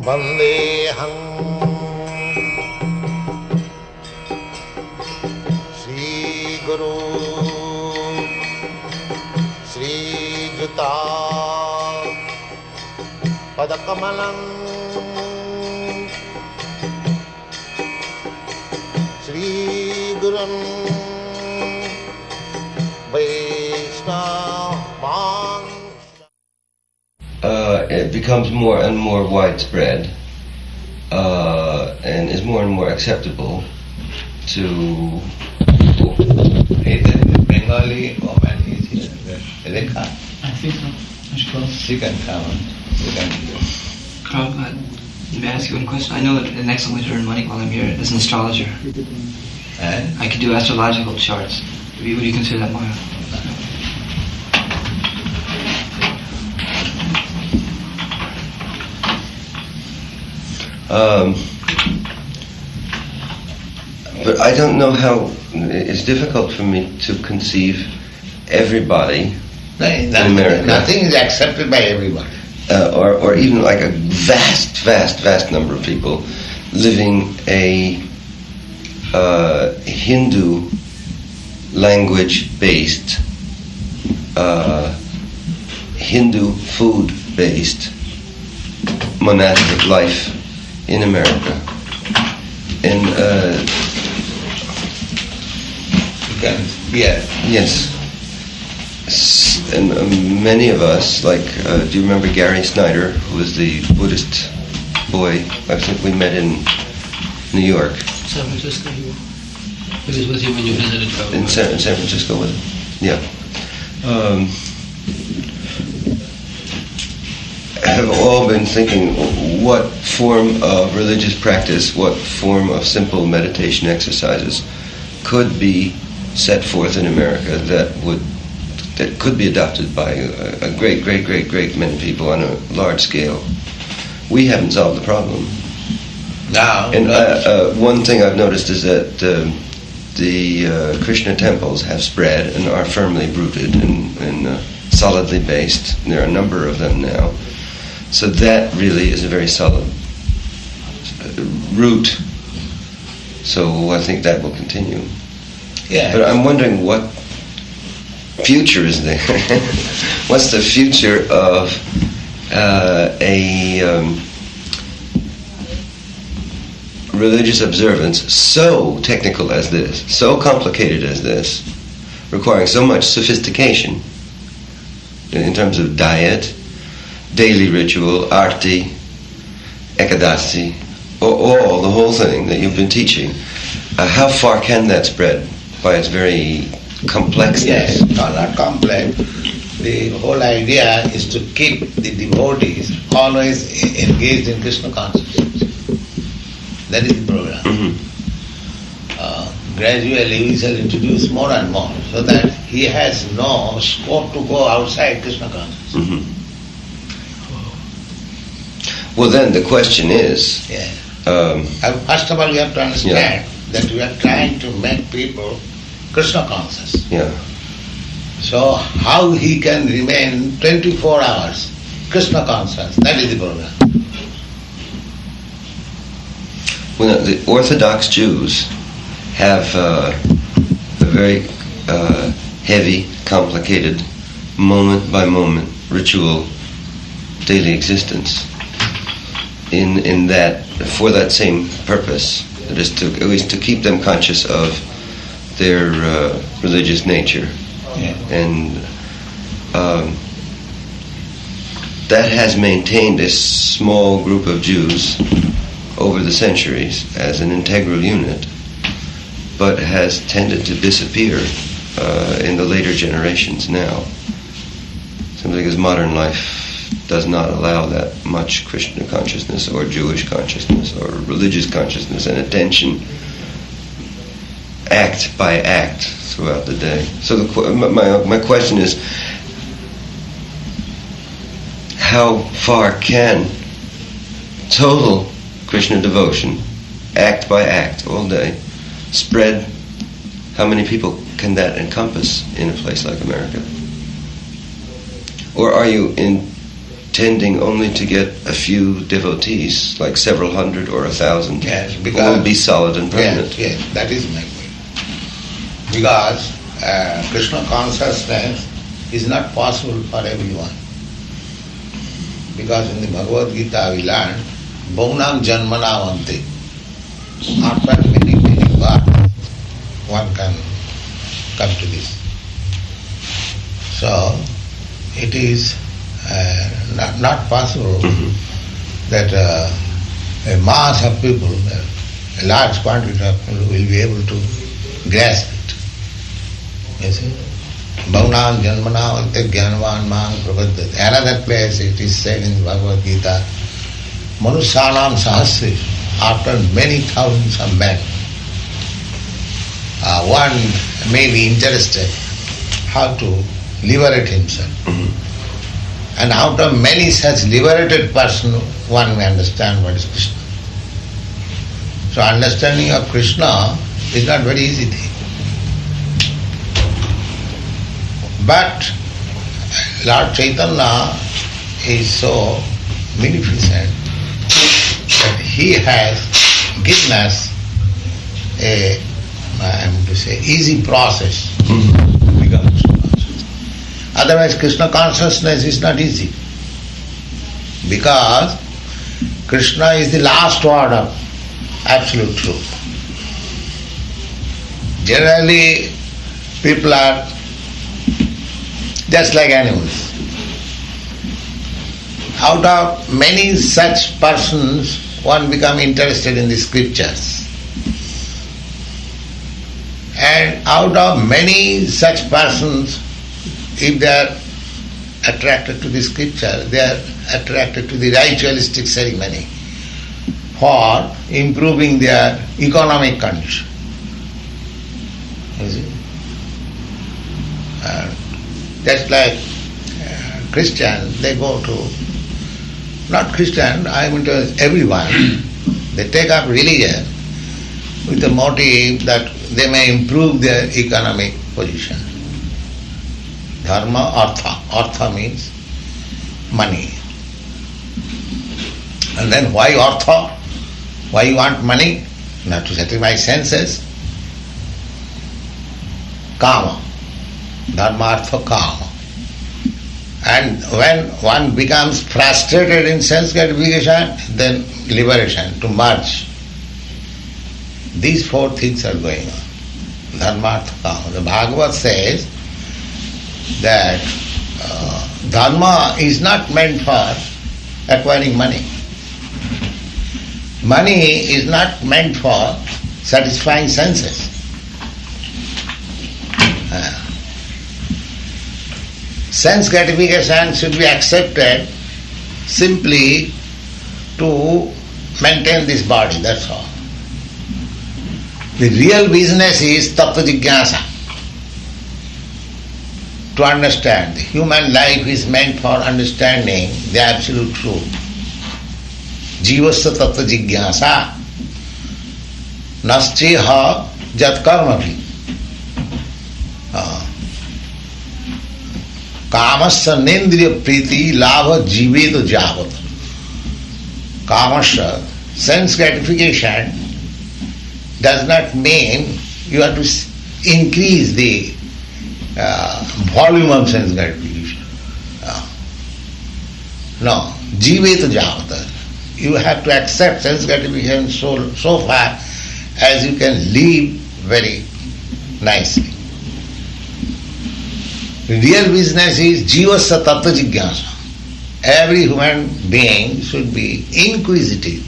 Vandeham Sri Guru Sri Juta Padakamalam Sri Gurun Vaishnava. It becomes more and more widespread and is more and more acceptable to Bengali woman is here. Rekha? I think so. That's close. She can come. Prabhupada, may I ask you one question? I know that an excellent way to earn money while I'm here as an astrologer. I could do astrological charts. Would you consider that more? But I don't know how. It's difficult for me to conceive everybody in America. Nothing is accepted by everyone. Or even like a vast number of people living a Hindu language-based, Hindu food-based monastic life in America. And yes. And many of us, like, do you remember Gary Snyder, who was the Buddhist boy? I think we met in New York. San Francisco, he was with you when you visited Prabhupada. In San Francisco with him, yeah. Have all been thinking what form of religious practice, what form of simple meditation exercises could be set forth in America that could be adopted by a great many people on a large scale. We haven't solved the problem. No. And one thing I've noticed is that the Krishna temples have spread and are firmly rooted and solidly based. There are a number of them now. So that really is a very solid root. So I think that will continue. Yeah. But I'm wondering what future is there? What's the future of a religious observance so technical as this, so complicated as this, requiring so much sophistication in terms of diet, daily ritual, arti, ekadasi, all the whole thing that you've been teaching? How far can that spread by its very complexness? Yes, not complex. The whole idea is to keep the devotees always engaged in Krishna consciousness. That is the program. Mm-hmm. Gradually we shall introduce more and more so that he has no scope to go outside Krishna consciousness. Mm-hmm. Well, then the question is... first of all, we have to understand that we are trying to make people Krishna conscious. Yeah. So how he can remain 24 hours Krishna conscious, that is the program. Well, the Orthodox Jews have a very heavy, complicated, moment-by-moment ritual daily existence. In that, for that same purpose, that is to at least to keep them conscious of their religious nature, and that has maintained a small group of Jews over the centuries as an integral unit, but has tended to disappear in the later generations now, simply because modern life does not allow that much Krishna consciousness or Jewish consciousness or religious consciousness and attention act by act throughout the day. So my question is, how far can total Krishna devotion, act by act, all day, spread? How many people can that encompass in a place like America? Or are you tending only to get a few devotees, like several hundred or 1,000, Yes, who because will be solid and permanent. Yes, that is my point. Because Krishna consciousness is not possible for everyone. Because in the Bhagavad Gita we learn, Bhaunam Janmana Vante. After many births, one can come to this. So, it is not possible that a mass of people, a large quantity of people will be able to grasp it. You see? Bhaunam Janmana Vante Jnanavan Mang Prabhaddhati. Another place it is said in Bhagavad Gita, Manusyanam Sahasri, after many thousands of men, one may be interested how to liberate himself. And out of many such liberated persons, one may understand what is Krishna. So understanding of Krishna is not very easy thing. But Lord Chaitanya is so magnificent that he has given us a, easy process to become Krishna consciousness. Otherwise Krishna consciousness is not easy. Because Krishna is the last word of absolute truth. Generally people are just like animals. Out of many such persons, one become interested in the scriptures. And out of many such persons, if they are attracted to the scripture, they are attracted to the ritualistic ceremony for improving their economic condition. You see? Just like Christians, they go to, not Christian, I mean to everyone, they take up religion with the motive that they may improve their economic position. Dharma, artha. Artha means money. And then why artha? Why you want money? Not to satisfy senses. Kama. Dharma, artha, kama. And when one becomes frustrated in sense gratification, then liberation, to merge. These four things are going on. Dharma, artha, kama. The Bhagavad says that dharma is not meant for acquiring money. Money is not meant for satisfying senses. Sense gratification should be accepted simply to maintain this body, that's all. The real business is tattva jigyasa. To understand. The human life is meant for understanding the absolute truth. Jivasya tattva jigyasa nasceha jat karmavi. Kamasya nendriya priti labha jivedo javat. Kamasya, sense gratification, does not mean you have to increase the volume of sense gratification. No, jivedo javat. You have to accept sense gratification so far as you can live very nicely. The real business is jivasya tattva jigyasa. Every human being should be inquisitive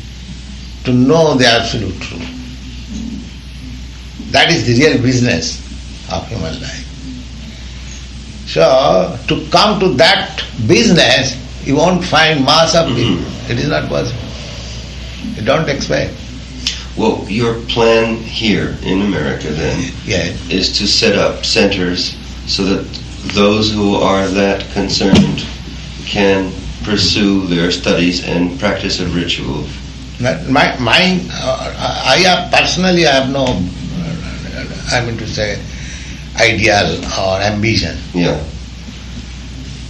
to know the absolute truth. That is the real business of human life. So, to come to that business, you won't find mass of people. It is not possible. You don't expect. Well, your plan here in America then is to set up centers so that those who are that concerned can pursue their studies and practice of ritual. Personally I have no, ideal or ambition. Yeah.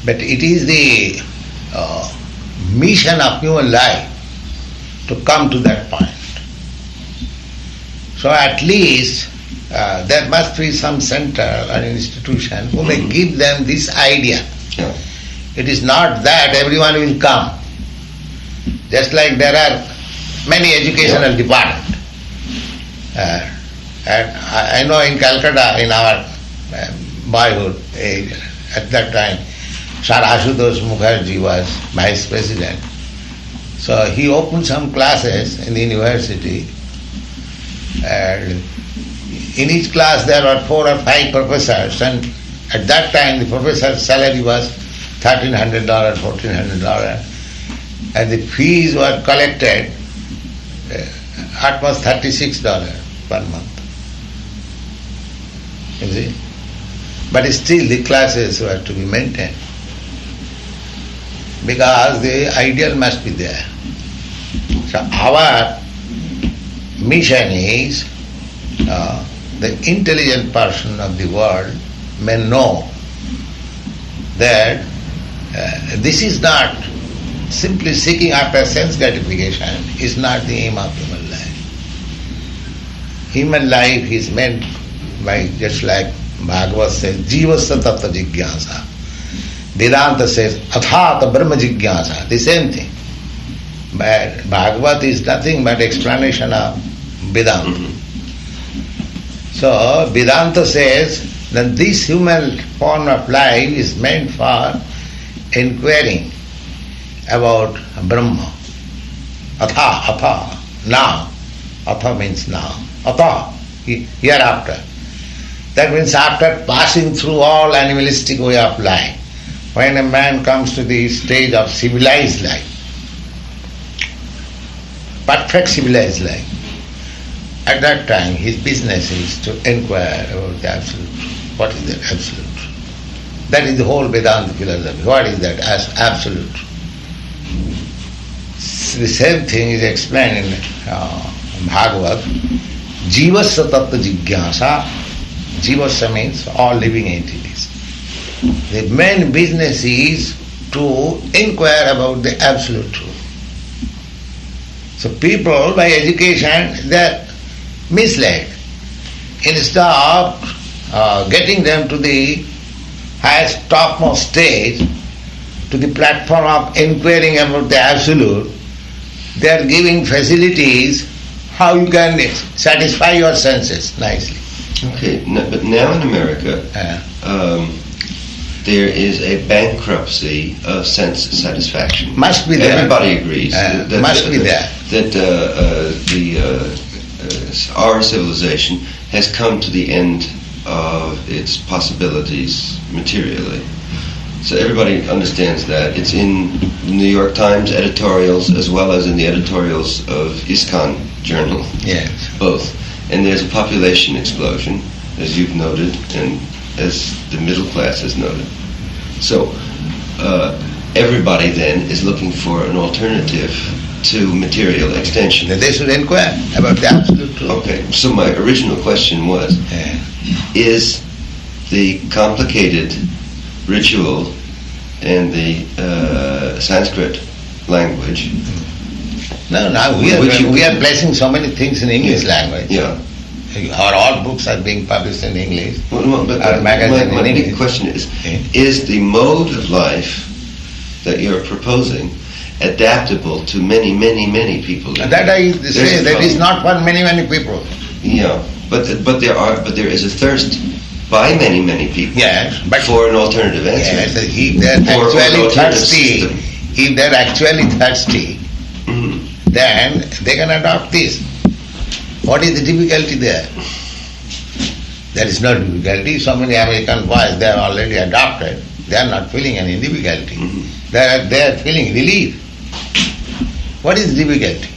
But it is the mission of human life to come to that point. So at least there must be some center or institution who may give them this idea. Yeah. It is not that everyone will come. Just like there are many educational departments. And I know in Calcutta, in our boyhood age, at that time, Sir Ashutosh Mukherjee was vice president. So he opened some classes in the university, and in each class there were 4 or 5 professors, and at that time the professor's salary was $1,300, $1,400, and the fees were collected at most $36 per month. You see? But still the classes were to be maintained, because the ideal must be there. So our mission is the intelligent person of the world may know that this is not simply seeking after sense gratification, is not the aim of human life. Human life is meant by, just like Bhagavad says, Jivasya tattva jigyasa. Vedanta says, Athata brahma jigyasa. The same thing. But Bhagavad is nothing but explanation of Vedanta. So Vedanta says that this human form of life is meant for inquiring about Brahma. Atha, now. Atha means now. Atha, hereafter. That means after passing through all animalistic way of life, when a man comes to the stage of civilized life, perfect civilized life, at that time his business is to inquire about the absolute. What is that absolute? That is the whole Vedanta philosophy. What is that as absolute? The same thing is explained in Bhagavad. Jivasya tattva jigyasa. Jivasya means all living entities. The main business is to inquire about the absolute truth. So people, by education, they are misled. Instead of getting them to the highest, topmost stage, to the platform of inquiring about the absolute, they are giving facilities how you can satisfy your senses nicely. Okay, but now in America, there is a bankruptcy of sense satisfaction. Must be there. Everybody agrees. Must be there. That our civilization has come to the end of its possibilities materially. So everybody understands that. It's in the New York Times editorials as well as in the editorials of ISKCON Journal. Yes. Both. And there's a population explosion, as you've noted, and as the middle class has noted. So everybody then is looking for an alternative to material extension. They should inquire about the absolute truth. Okay, so my original question was, is the complicated ritual and the Sanskrit language... No, we are placing so many things in English language. Yeah. All books are being published in English. But our magazine my in big English. question is the mode of life that you're proposing adaptable to many, many, many people? That I say, that is not for many, many people. Yeah, but there is a thirst by many, many people. Yes, but for an alternative answer. Yes, if they're actually thirsty, then they can adopt this. What is the difficulty there? There is no difficulty. So many American boys, they are already adopted. They are not feeling any difficulty. They are feeling relief. What is difficulty?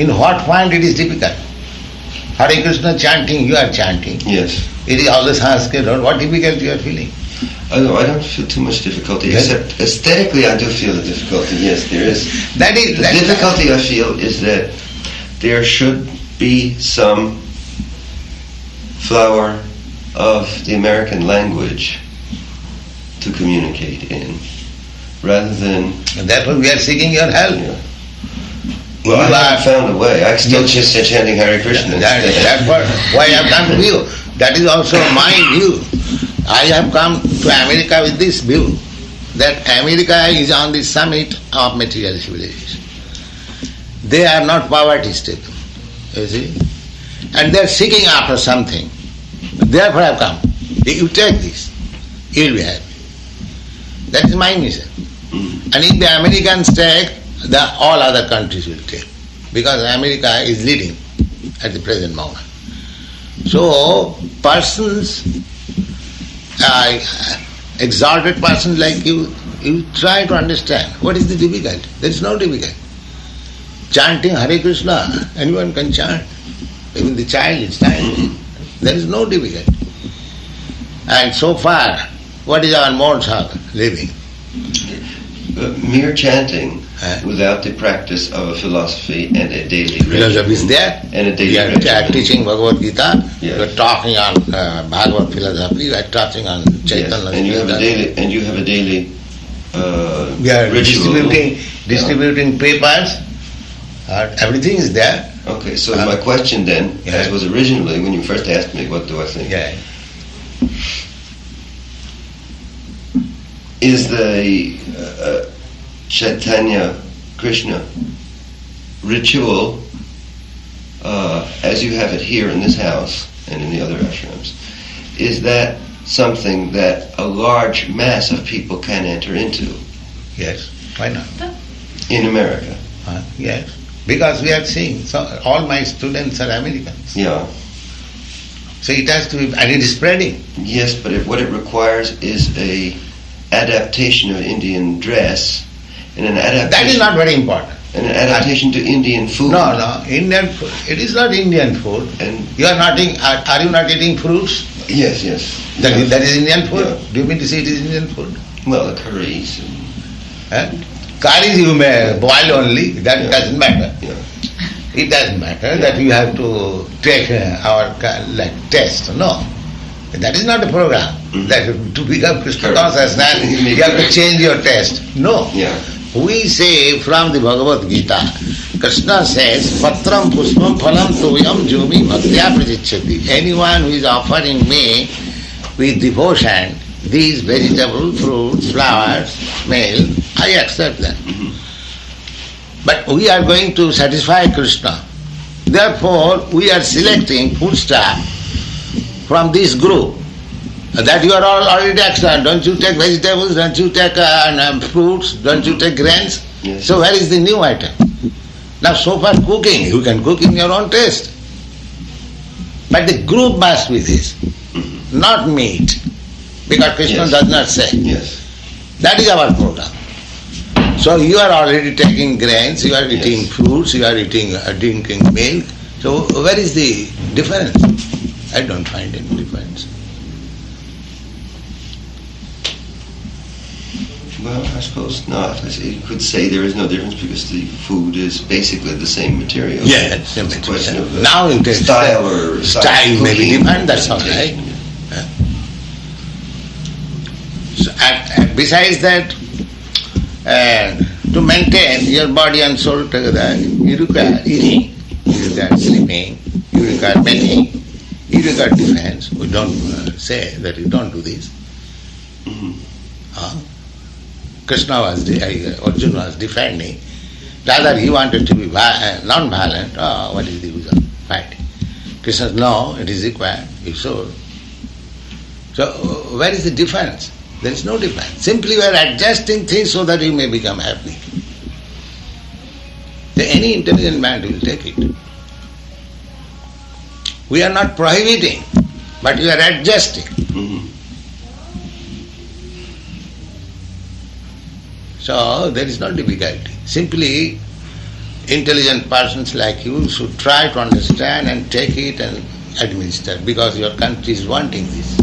In what point it is difficult? Hare Krishna chanting, you are chanting. Yes. It is all the Sanskrit. What difficulty you are feeling? I don't feel too much difficulty, except aesthetically I do feel the difficulty. Yes, there is. The difficulty I feel is that there should be some flower of the American language to communicate in. rather than... And therefore we are seeking your help. Yeah. Well, I haven't found a way. I still just chanting Hare Krishna. That's why I have come to you. That is also my view. I have come to America with this view, that America is on the summit of material civilization. They are not poverty-stricken, you see. And they are seeking after something. Therefore I have come. If you take this, you will be happy. That is my mission. And if the Americans take, all other countries will take. Because America is leading at the present moment. So, persons, exalted persons like you try to understand what is the difficulty. There is no difficulty. Chanting Hare Krishna, anyone can chant. Even the child is chanting. There is no difficulty. And so far, what is our modes of living? Mere chanting without the practice of a philosophy and a daily ritual. Philosophy is there. And a daily we are teaching Bhagavad Gita. Yes. We are talking on Bhagavad philosophy. We are talking on Chaitanya. Yes. And you have a daily we are ritual. distributing papers. Everything is there. Okay, so my question then, as was originally when you first asked me, what do I think? Yeah. Is the Chaitanya Krishna ritual, as you have it here in this house and in the other ashrams, is that something that a large mass of people can enter into? Yes, why not? In America? Yes, because we are seeing, so all my students are Americans. Yeah. So it has to be, and it is spreading. Yes, but what it requires is a adaptation of Indian dress and an adaptation... That is not very important. And an adaptation to Indian food. No, Indian food. It is not Indian food. And you are not eating, are you not eating fruits? Yes. That is Indian food? Yeah. Do you mean to say it is Indian food? Well, the curries. Curries you may boil only, that doesn't matter. Yeah. It doesn't matter that you have to take our test. No. That is not a program. That to become Krishna consciousness, you have to change your test. No. Yeah. We say from the Bhagavad Gita, Krishna says, Patram pushpam phalam toyam jumi bhaktya prajichati. Anyone who is offering me with devotion these vegetables, fruits, flowers, milk, I accept them. But we are going to satisfy Krishna. Therefore, we are selecting foodstuff from this group. That you are already accepted. Don't you take vegetables? Don't you take fruits? Don't you take grains? Yes. So where is the new item? Now so far cooking, you can cook in your own taste. But the group must be this, not meat. Because Krishna does not say. Yes. That is our program. So you are already taking grains, you are eating fruits, you are eating drinking milk. So where is the difference? I don't find any difference. Well, I suppose not. You could say there is no difference because the food is basically the same material. Yes, it's a question of now it is style or style may be different. That's all right. So, and besides that, to maintain your body and soul together, you require eating, you require sleeping, you require mating, you require defense. We don't say that you don't do this. Krishna Arjuna was defending. Rather, he wanted to be non-violent. What is the use of fighting? Krishna says, no, it is required. You should. So, where is the difference? There is no difference. Simply we are adjusting things so that you may become happy. So any intelligent man will take it. We are not prohibiting, but we are adjusting. So there is no difficulty. Simply intelligent persons like you should try to understand and take it and administer, because your country is wanting this.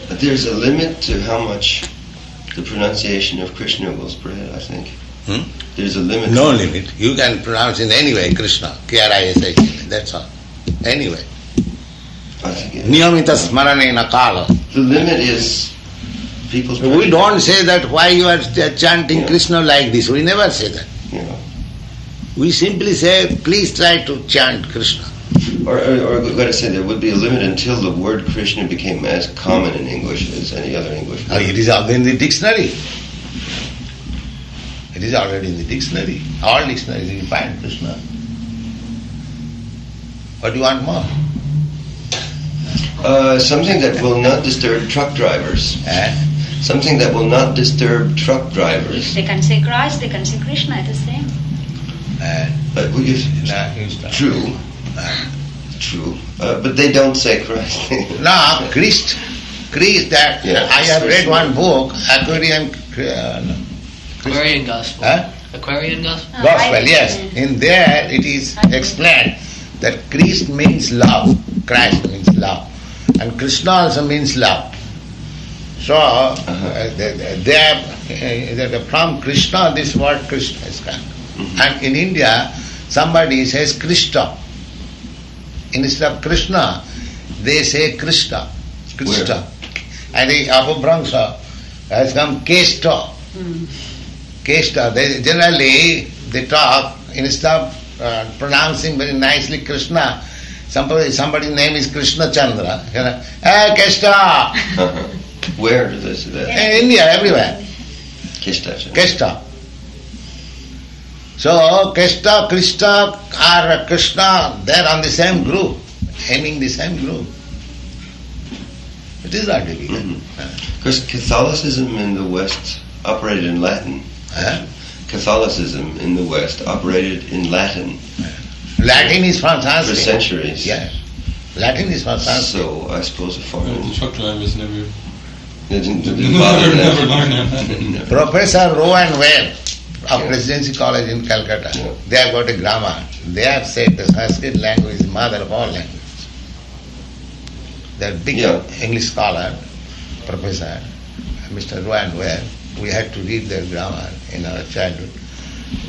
But there's a limit to how much the pronunciation of Krishna will spread, I think. There's a limit. No limit. You can pronounce in any way Krishna, K-R-I-S-H, that's all. Anyway. I think Niyamita smaranena kala. the limit is people's We don't say that why you are chanting Krishna like this. We never say that. Yeah. We simply say, please try to chant Krishna. Or we've got to say there would be a limit until the word Krishna became as common in English as any other English word. It is already in the dictionary. It is already in the dictionary. All dictionaries you find Krishna. What do you want more? Something that will not disturb truck drivers. Eh? Something that will not disturb truck drivers. If they can say Christ, they can say Krishna, it is the same. True. True. But they don't say Christ. No, Christ, that I have read one book, Aquarian Gospel. Huh? Aquarian Gospel? Gospel, yes. In there it is explained that Christ means love, Christ means love, and Krishna also means love. So, from Krishna this word Krishna is come. Mm-hmm. And in India, somebody says Krishna. Instead of Krishna, they say Krishna. Krishna. And the Abhibhramsa has come Keshta. Keshta. Generally, they talk, instead of pronouncing very nicely Krishna, somebody's name is Krishna Chandra. Hey, Keshta! Where do they say that? In India, everywhere. Keshta. So, Keshta, Krishna, or Krishna, they are on the same group, aiming the same group. It is not difficult. Because Catholicism in the West operated in Latin. Catholicism in the West operated in Latin. Latin is from Sanskrit. For centuries. Yes. Latin is from Sanskrit. So, I suppose a foreign... The truck drivers never... They didn't bother never learn that. Professor Rowan Ware of Presidency College in Calcutta, they have got a grammar. They have said the Sanskrit language is the mother of all languages. They are big English scholar, professor, Mr. Rowan Ware. We had to read their grammar in our childhood.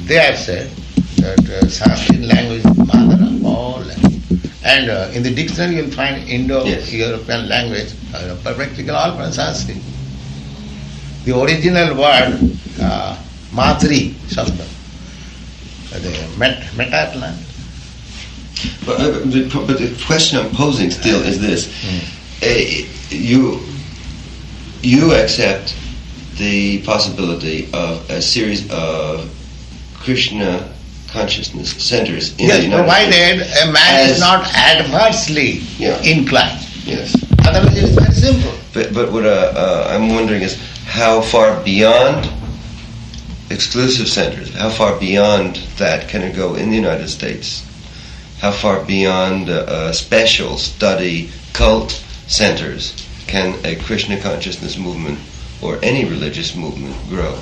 They have said that Sanskrit language is the mother of all languages. And in the dictionary you will find Indo-European language, practically all from Sanskrit. The original word, Matri, Shabda, the Metatlan. But the question I'm posing still is this. You accept the possibility of a series of Krishna consciousness centers in the United provided States a man is not adversely inclined. Yes. Otherwise it is very simple. But what I'm wondering is how far beyond exclusive centers, how far beyond that can it go in the United States? How far beyond special study cult centers can a Krishna consciousness movement or any religious movement grow?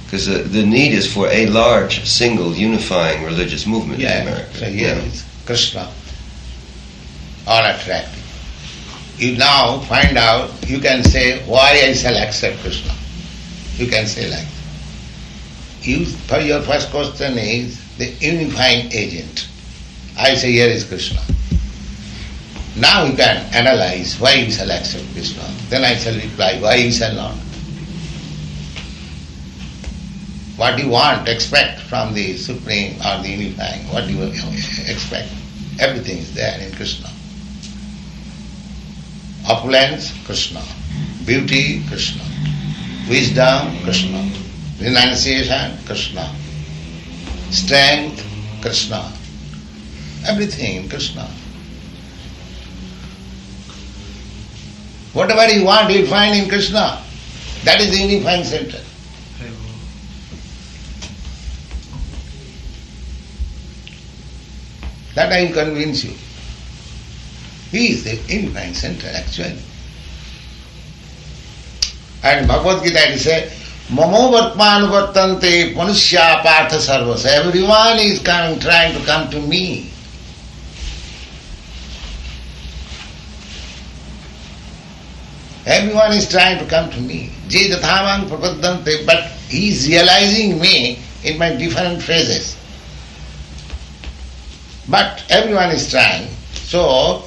Because the need is for a large, single, unifying religious movement in America. So here is Krishna, all attractive. You now find out, you can say, why I shall accept Krishna. You can say like that. Your first question is the unifying agent. I say, here is Krishna. Now you can analyze why you shall accept Krishna. Then I shall reply, why you shall not. What you want, expect from the Supreme or the Unifying, what you expect, everything is there in Krishna. Opulence, Krishna. Beauty, Krishna. Wisdom, Krishna. Renunciation, Krishna. Strength, Krishna. Everything in Krishna. Whatever you want, you find in Krishna. That is the unifying center. That I will convince you. He is the unifying center actually. And Bhagavad Gita it says, Mamo Vartman Vartante Manusya Partha Sarvasa. Everyone is trying to come to me. Everyone is trying to come to me. Je Jathavan Prapadante, but he is realizing me in my different phases. But everyone is trying. So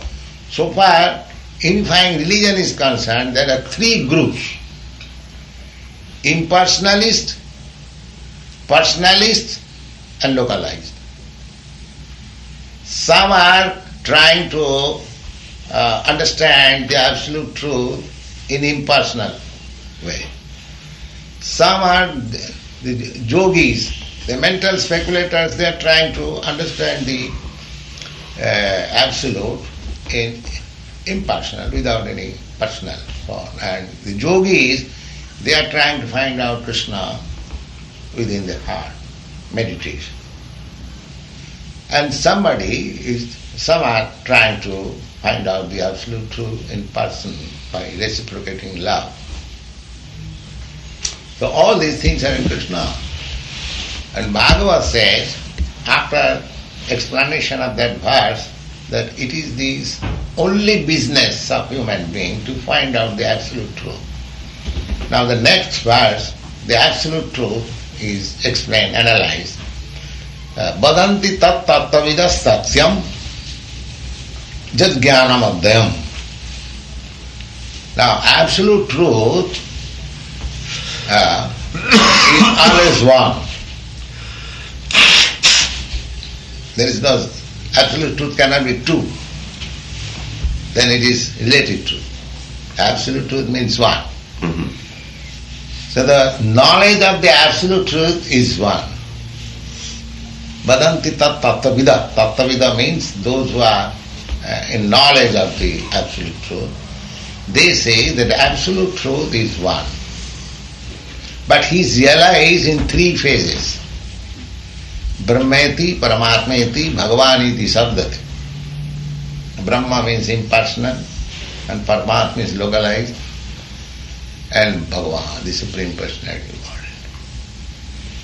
far, unifying religion is concerned, there are three groups. impersonalist, personalist and localized. Some are trying to understand the absolute truth in impersonal way. Some are the yogis, the mental speculators, they are trying to understand the absolute in impersonal, without any personal form. And the yogis, they are trying to find out Krishna within their heart, meditation. And some are trying to find out the absolute truth in person by reciprocating love. So all these things are in Krishna. And Bhagavad says, after explanation of that verse, that it is the only business of human being to find out the absolute truth. Now the next verse, the absolute truth is explained, analyzed. Vadanti tat tattavidas satyam jat jnanam adhyam. Now absolute truth is always one. There is no absolute truth cannot be two. Then it is relative truth. Absolute truth means one. Mm-hmm. So the knowledge of the absolute truth is one. Vadanti tat tattavida. Tattavida means those who are in knowledge of the absolute truth. They say that the absolute truth is one. But he is realized in three phases. Brahmeti, Paramatmeti, Bhagavaniti Sabdati. Brahma means impersonal and Paramatma is localized, and Bhagavan, the Supreme Personality of Godhead.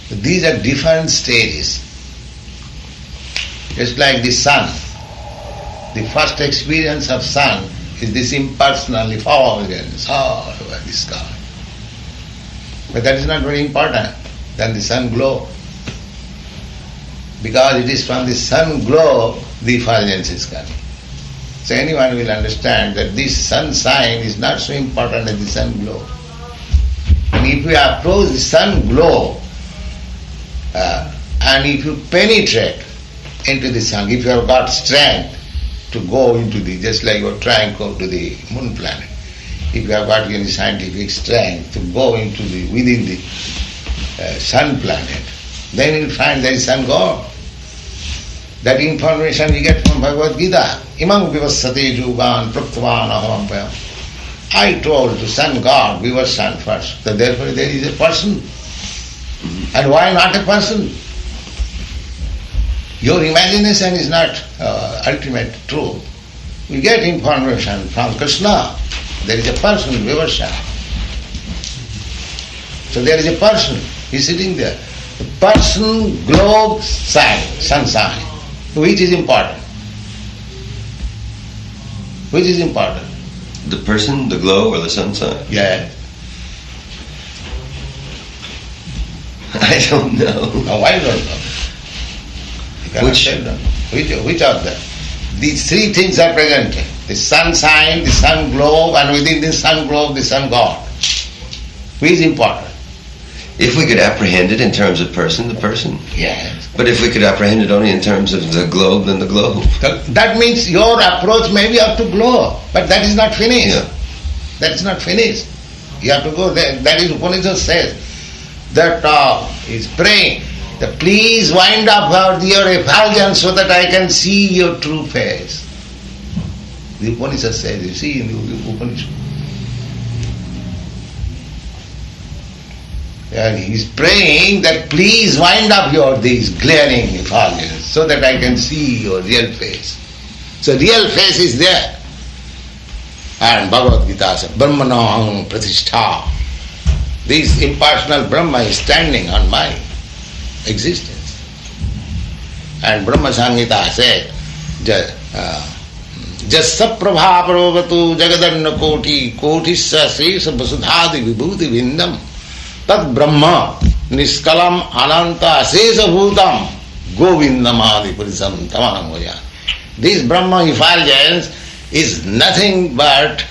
So these are different stages. Just like the sun. The first experience of sun is this impersonal effulgence all over the sky. But that is not very important. Then the sun glow. Because it is from the sun glow the effulgence is coming. So anyone will understand that this sun sign is not so important as the sun glow. And if you approach the sun glow and if you penetrate into the sun, if you have got strength to go into the, just like you are trying to go to the moon planet, if you have got any scientific strength to go into the, within the sun planet, then you will find there is sun God. That information we get from Bhagavad Gita. Imam vivassate jugan praptavan aham. I told to sun God, we were sun first. So therefore there is a person. And why not a person? Your imagination is not ultimate truth. We get information from Krishna. There is a person, Vivasya. So there is a person, he is sitting there. The person, globe, sign, sun sign. Which is important? Which is important? The person, the glow, or the sun sign? Yeah. I don't know. Now why don't know? You cannot Which? tell them. Which of them? These three things are present. The sun sign, the sun globe, and within the sun globe, the sun God. Which is important? If we could apprehend it in terms of person, the person. Yes. But if we could apprehend it only in terms of the globe, then the globe. That means your approach may be up to globe, but that is not finished. Yeah. That is not finished. You have to go there. That is Upanishad says. That is praying. That please wind up your effulgence so that I can see your true face. The Upanishad says, you see in the Upanishad. And he is praying that please wind up these glaring effulgence so that I can see your real face. So real face is there. And Bhagavad Gita says, Brahmanaham Pratishtha. This impersonal Brahma is standing on my existence. And Brahma Samhita said, Jassa prabha pravatu jagadanna koti kotisya sesa vasudhadi vibhuti vindam tad brahma niskalam ananta asesa bhutam govindamadi purisam tamanamoya. This Brahma effulgence is nothing but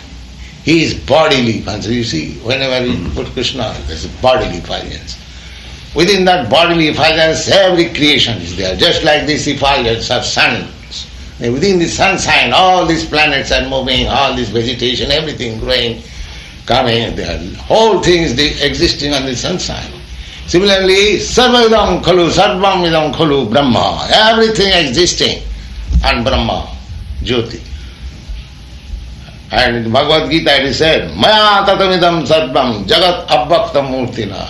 He is bodily effulgence. You see, whenever you put Krishna, there's bodily effulgence. Within that bodily effulgence, every creation is there, just like this effulgence of sun. Within the sunshine, all these planets are moving, all this vegetation, everything growing, coming, the whole thing is existing on the sunshine. Similarly, sarvavidam khalu, sarvam idam khalu, Brahma, everything existing on Brahma, Jyoti. And in Bhagavad Gita it is said, Maya tatamidam sarvam jagat abbakta murtina.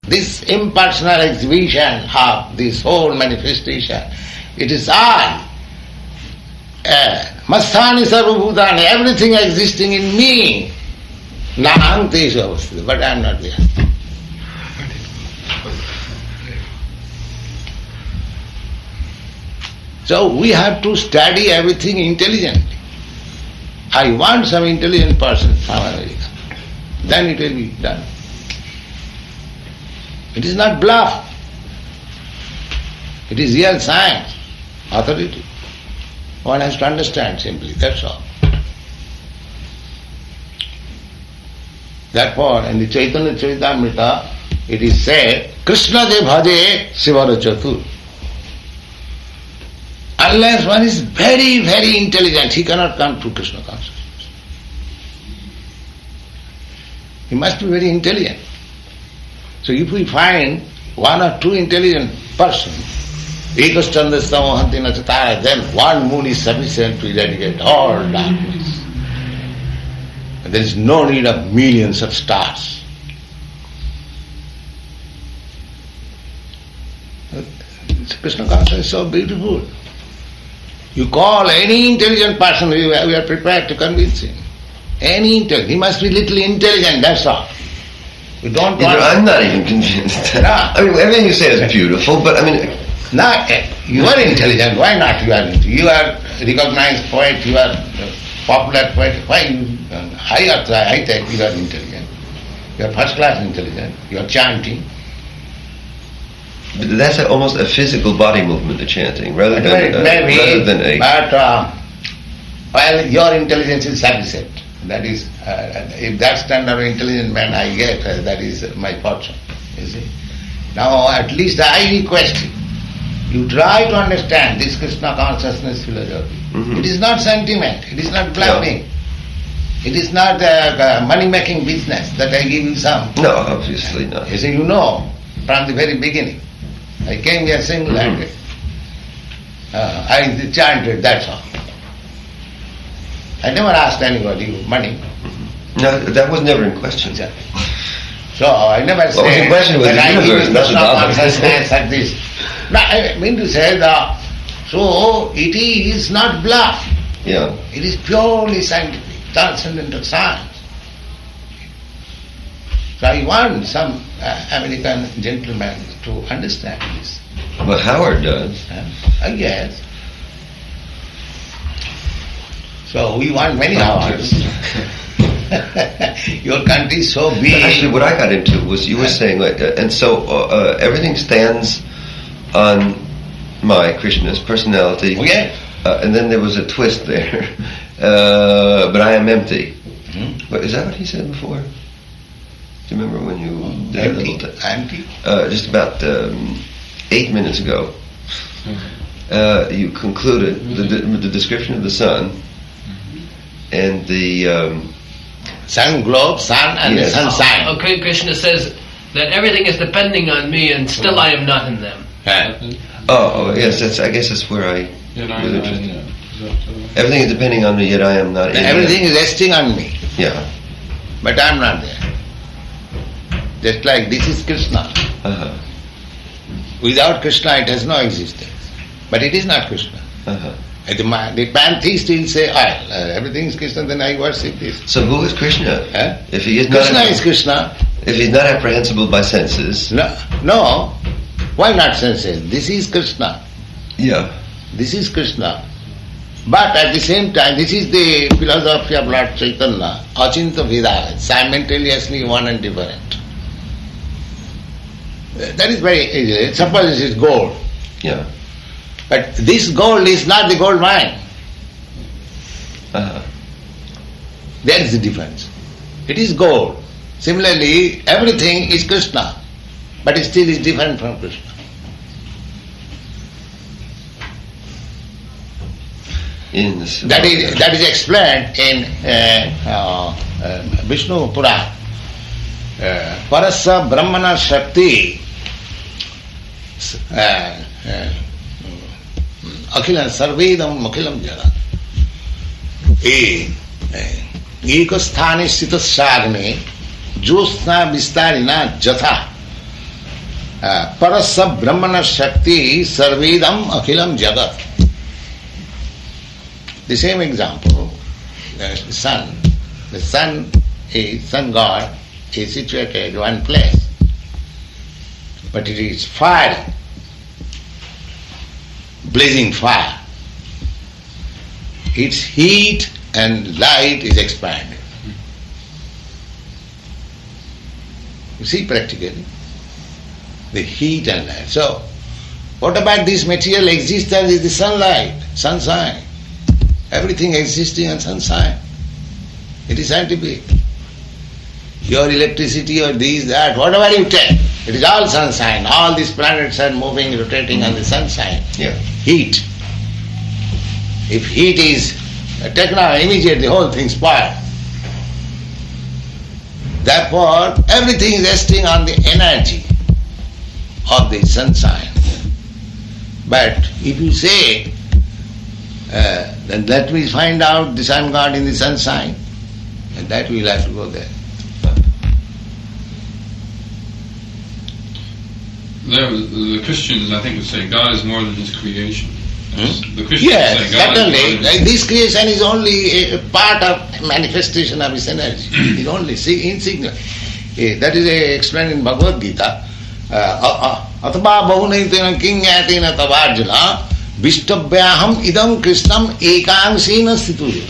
This impersonal exhibition of this whole manifestation, it is I. Masthani sarvabhutani, everything existing in me. Naham tesha avasthita, but I am not there. So we have to study everything intelligently. I want some intelligent person from America. Then it will be done. It is not bluff. It is real science, authority. One has to understand simply, that's all. Therefore, in the Chaitanya Charitamrita, it is said, Krishna de bhaje Sivara Chatur. Unless one is very, very intelligent, he cannot come to Krishna consciousness. He must be very intelligent. So if we find one or two intelligent persons, then one moon is sufficient to eradicate all darkness. There is no need of millions of stars. Krishna consciousness is so beautiful. You call any intelligent person, we are prepared to convince him. Any intelligent, he must be little intelligent, that's all. You don't want... I'm not even convinced. No. I mean, everything you say is beautiful, but I mean... No, you are intelligent, why not you are intelligent? You are recognized poet, you are popular poet, why you... I think you are intelligent. You are first class intelligent, you are chanting. But that's almost a physical body movement, the chanting, rather than a... But, well, your intelligence is sufficient. That is, if that standard of intelligent man I get, that is my fortune, you see. Now, at least I request you try to understand this Krishna consciousness philosophy. Mm-hmm. It is not sentiment, it is not bluffing. It is not a money-making business that I give you some. No, obviously not. You see, you know, from the very beginning. I came here single-handed. I chanted, that's all. I never asked anybody money. No, that was never in question. So I never said what was in question was the universe, not the consciousness like this. No, I mean to say that, so it is not bluff. Yeah. It is purely scientific, transcendental science. So I want some American gentleman to understand this. But Howard does. I guess. So we want many Howards. Your country is so big. Actually, what I got into was you were saying, like, and so everything stands on my Krishna's personality. Okay. And then there was a twist there. But I am empty. Mm-hmm. But is that what he said before? Do you remember when you did empty? Just about 8 minutes ago, you concluded the description of the sun and the sun globe, sun and the sunshine. Okay, Krishna says that everything is depending on me and still I am not in them. Oh yes, I guess that's where I was interested. Everything is depending on me, yet I am not in them. Everything is resting on me. Yeah. But I am not there. Just like this is Krishna. Uh-huh. Without Krishna it has no existence. But it is not Krishna. Uh-huh. The pantheist will say, everything is Krishna, then I worship this. So who is Krishna? If he is Krishna is Krishna. If he's not apprehensible by senses. No. Why not senses? This is Krishna. Yeah. This is Krishna. But at the same time, this is the philosophy of Lord Chaitanya, Achinta Vida, simultaneously one and different. That is very easy. Suppose this is gold. Yeah. But this gold is not the gold mine. Uh-huh. That is the difference. It is gold. Similarly, everything is Krishna, but it still is different from Krishna. That is explained in Vishnu Purana. Parasya Brahmana Shakti Akhilam Sarvedam Mukhilam Jara. Ekasthane Sitashagne Josna Vistarina Jatha Parasya Brahmana Shakti Sarvedam Akhilam Jagat. The same example, the sun god is situated in one place, but it is fire, blazing fire. Its heat and light is expanded. You see practically the heat and light. So, what about this material existence is the sunlight, sunshine. Everything existing in sunshine. It is scientific. Your electricity or this, that, whatever you take, it is all sunshine. All these planets are moving, rotating on the sunshine. Yeah. Heat. If heat is taken out, immediately the whole thing spoils. Therefore, everything is resting on the energy of the sunshine. But if you say, then let me find out the sun god in the sunshine, and that we will have to go there. The Christians, I think, would say God is more than His creation. The Christians Yes, say God certainly. is more than This creation is only a part of manifestation of His energy. It's only insignificant. That is explained in Bhagavad Gita. Atva bahunaitina kingyatena tavarjuna Vishtabhyaham idam krishnam ekangsena situyo.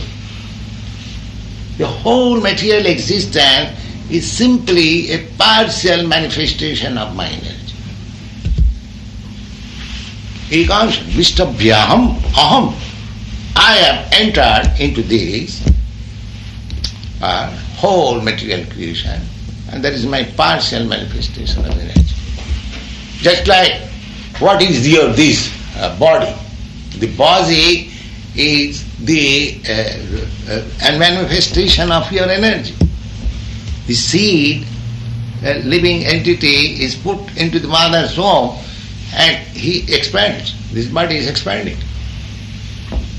The whole material existence is simply a partial manifestation of my energy. Ekangsena, Vishtabhyaham aham. I have entered into this whole material creation, and that is my partial manifestation of energy. Just like what is this body? The body is the manifestation of your energy. The seed, living entity, is put into the mother's womb and he expands. This body is expanding.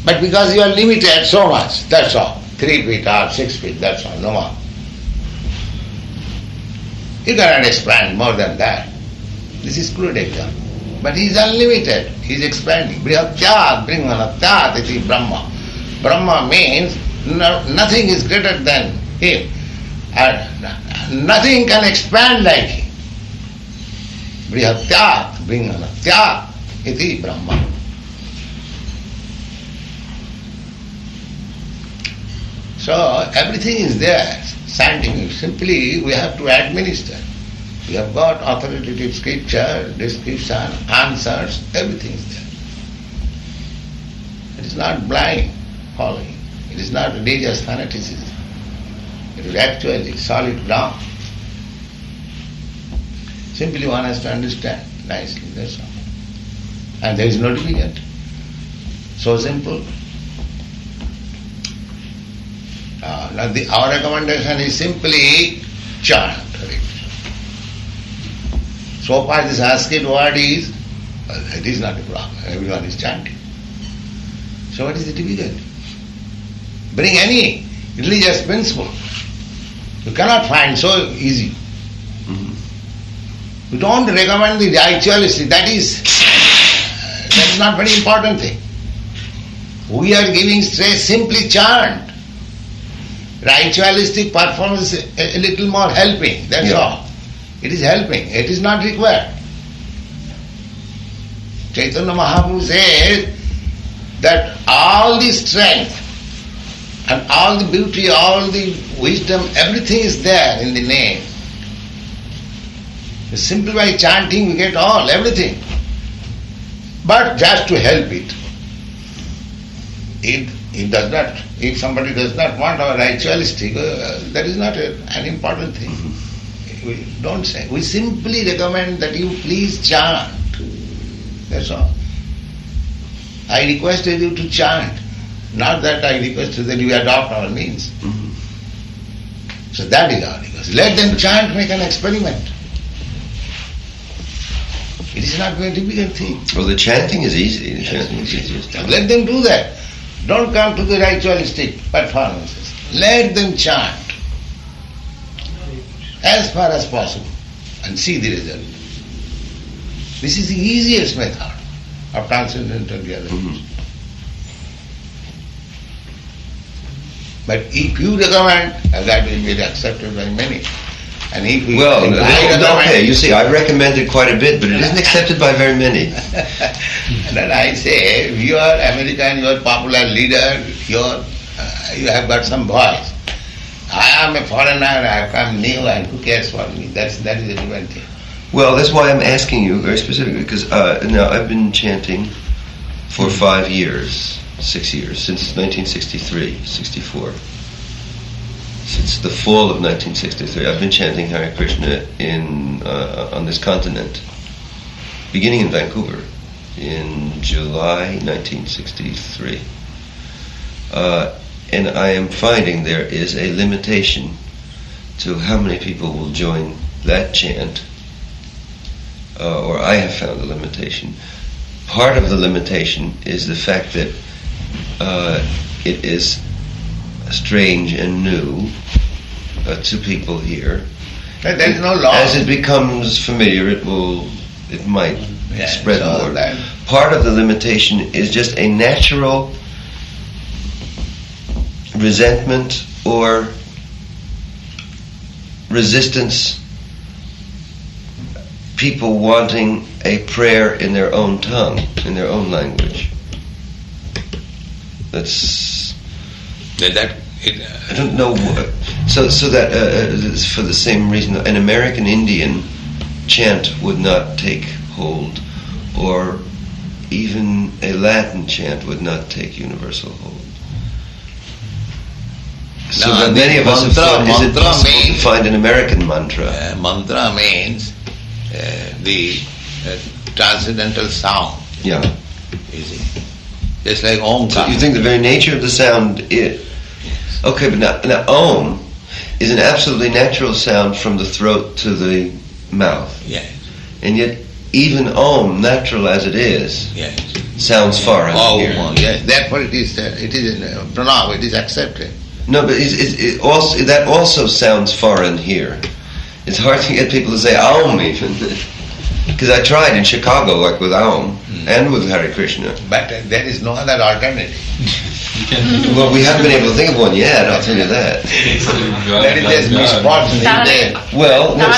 But because you are limited so much, that's all. 3 feet or 6 feet, that's all, no more. You cannot expand more than that. This is crude example. But he is unlimited, he is expanding. Brihatyat Brahmanatyat iti Brahma. Brahma means nothing is greater than him. And nothing can expand like him. Brihatyat Brahmanatyat iti Brahma. So everything is there, scientific. Simply we have to administer. We have got authoritative scripture, description, answers, everything is there. It is not blind following. It is not religious fanaticism. It is actually solid ground. Simply one has to understand nicely, that's all. And there is no difficulty. So simple. Our recommendation is simply chant. So far this Sanskrit word is, it is not a problem. Everyone is chanting. So what is the difficulty? Bring any religious principle. You cannot find so easy. You don't recommend the ritualistic. That is not very important thing. We are giving stress, simply chant. Ritualistic performance is a little more helping, that's all. It is helping, it is not required. Chaitanya Mahaprabhu says that all the strength and all the beauty, all the wisdom, everything is there in the name. Simply by chanting we get all, everything. But just to help it. If somebody does not want our ritualistic, that is not an important thing. We don't say. We simply recommend that you please chant. That's all. I requested you to chant, not that I requested that you adopt our means. So that is our request. Let them chant, make an experiment. It is not a very difficult thing. Well, the chanting is easy. The chanting is easiest. Let them do that. Don't come to the ritualistic performances. Let them chant as far as possible and see the result. This is the easiest method of transcendental realization. But if you recommend, that will be accepted by many. And if we you see, I recommended quite a bit, but it isn't accepted by very many. And then I say, if you are American, you are popular leader, you have got some voice. I am a foreigner, I come new, and who cares for me? That is a different thing. Well, that's why I'm asking you very specifically, because now I've been chanting for 5 years, 6 years, since 1963, 64. Since the fall of 1963, I've been chanting Hare Krishna on this continent, beginning in Vancouver in July 1963. And I am finding there is a limitation to how many people will join that chant, or I have found a limitation. Part of the limitation is the fact that it is strange and new to people here. But there is no law. As it becomes familiar, it might spread more. Part of the limitation is just a natural resentment or resistance. People wanting a prayer in their own tongue, in their own language. I don't know. So that for the same reason, an American Indian chant would not take hold, or even a Latin chant would not take universal hold. So that many of us have thought, is it possible to find an American mantra? Mantra means the transcendental sound. Yeah. You see? Just like Om. So you think the very nature of the sound is... Okay, but now Om is an absolutely natural sound from the throat to the mouth. Yes. And yet, even Om, natural as it is, sounds foreign here. Yes, therefore it is pranam, it is accepted. No, but that also sounds foreign here. It's hard to get people to say Om even. Because I tried in Chicago, like with Om and with Hare Krishna. But there is no other alternative. Well, we haven't been able to think of one yet, I'll tell you that. That is just misfortune there. Well, no,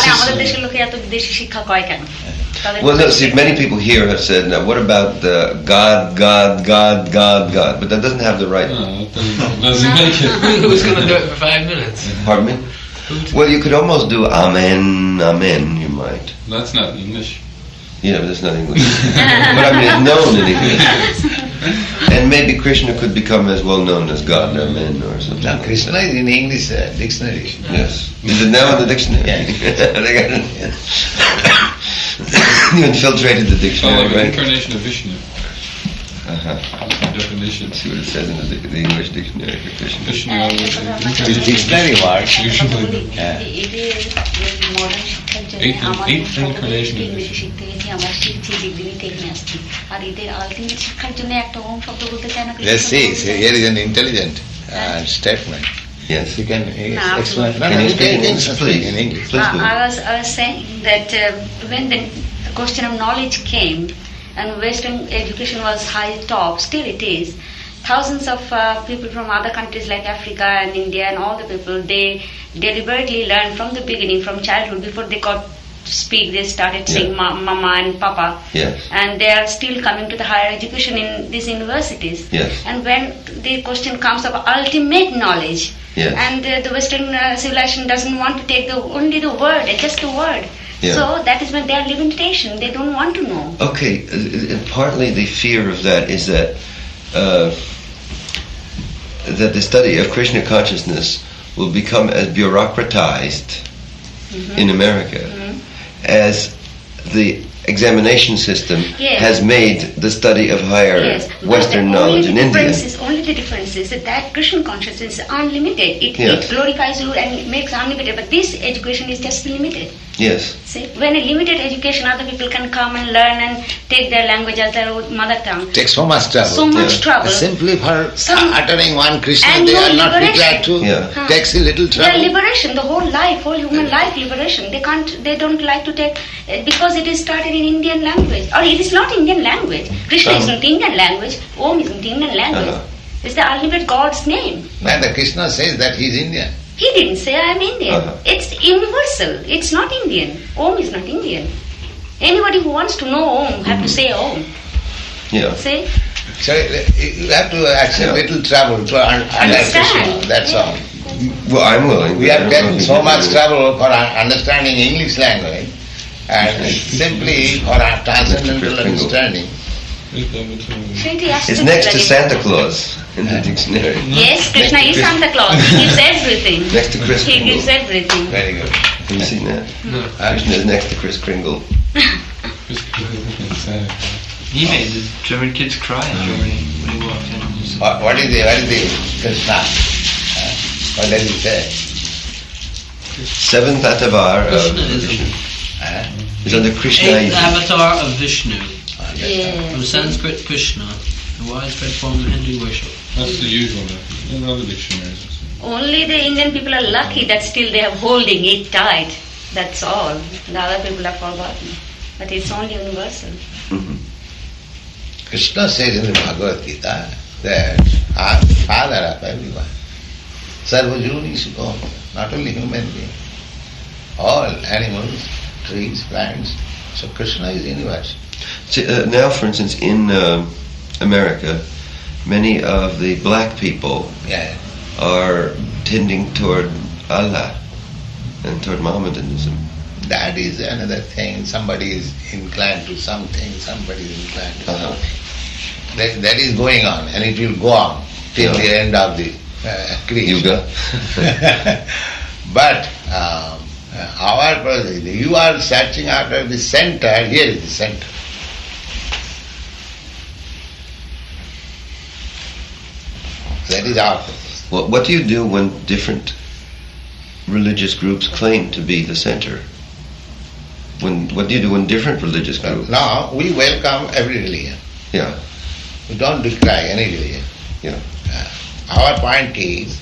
see, many people here have said, now what about the God, but that doesn't have the right... No, that doesn't make it. Who's going to do it for 5 minutes? Pardon me? Well, you could almost do Amen, Amen, you might. That's not English. Yeah, but that's not English. But I mean, it's known in English. And maybe Krishna could become as well known as God, Amen, or something. Now, Krishna is in English dictionary. Yes. Is it now in the dictionary? You infiltrated the dictionary, like right? an incarnation of Vishnu. Definition. See what it says in the English dictionary for Krishna. Vishnu It's dictionary word. Usually. Eighth incarnation of Vishnu. Let's see, here is an intelligent statement. Yes. You can explain. Can you speak in English, please? In English. Please do. I was saying that when the question of knowledge came and Western education was high top, still it is. Thousands of people from other countries like Africa and India and all the people, they deliberately learned from the beginning, from childhood, before they got to speak, they started saying mama and papa. Yes. And they are still coming to the higher education in these universities. Yes. And when the question comes of ultimate knowledge, and the Western civilization doesn't want to take only the word, just the word. Yeah. So that is when they are limitation. They don't want to know. Okay, partly the fear of that is that that the study of Krishna consciousness will become as bureaucratized in America as the examination system has made the study of higher Western knowledge in India. Only the difference is that Krishna consciousness is unlimited. It glorifies you and it makes unlimited, but this education is just limited. Yes. See, when a limited education, other people can come and learn and take their language as their mother tongue. Takes so much trouble. So much trouble. Simply for uttering one Krishna, and they are not prepared to. Takes a little trouble. Their liberation, the whole life, whole human life liberation. They don't like to take, because it is started in Indian language. Or it is not Indian language. Krishna isn't Indian language. Om isn't Indian language. It's the ultimate God's name. And the Krishna says that he is Indian. He didn't say I am Indian. It's universal. It's not Indian. Om is not Indian. Anybody who wants to know Om have to say Om. Yeah. See? So you have to accept little trouble to understand Krishna. That's all. Well, I'm willing. We have taken so much trouble for understanding English language, and simply for our transcendental understanding. It's next to Santa Claus in the dictionary. Yes, Krishna is Santa Claus. He gives everything. Next to Kris Kringle. He gives everything. Very good. Have you seen that? No. Krishna is next to Kris Kringle. He made the German kids cry in Germany when he walked in. What is the Krishna? What does he say? Seventh avatar of Krishna is under Krishna. eighth avatar of Vishnu. Yes. From Sanskrit, Krishna, the widespread form of Hindu worship. That's the usual method. In other dictionaries. Only the Indian people are lucky that still they are holding it tight. That's all. The other people have forgotten. But it's only universal. Krishna says in the Bhagavad Gita that I am the father of everyone. Sarvajuni Sukho, not only human beings, all animals, trees, plants. So Krishna is universal. See, now, for instance, in America, many of the black people are tending toward Allah and toward Mohammedanism. That is another thing. Somebody is inclined to something, somebody is inclined to something. That is going on, and it will go on till the end of the creation. Yuga. But our process, you are searching after the center, here is the center. That is our process. Well, what do you do when different religious groups claim to be the center? What do you do when different religious groups? Now, we welcome every religion. Yeah. We don't decry any religion. Yeah. Our point is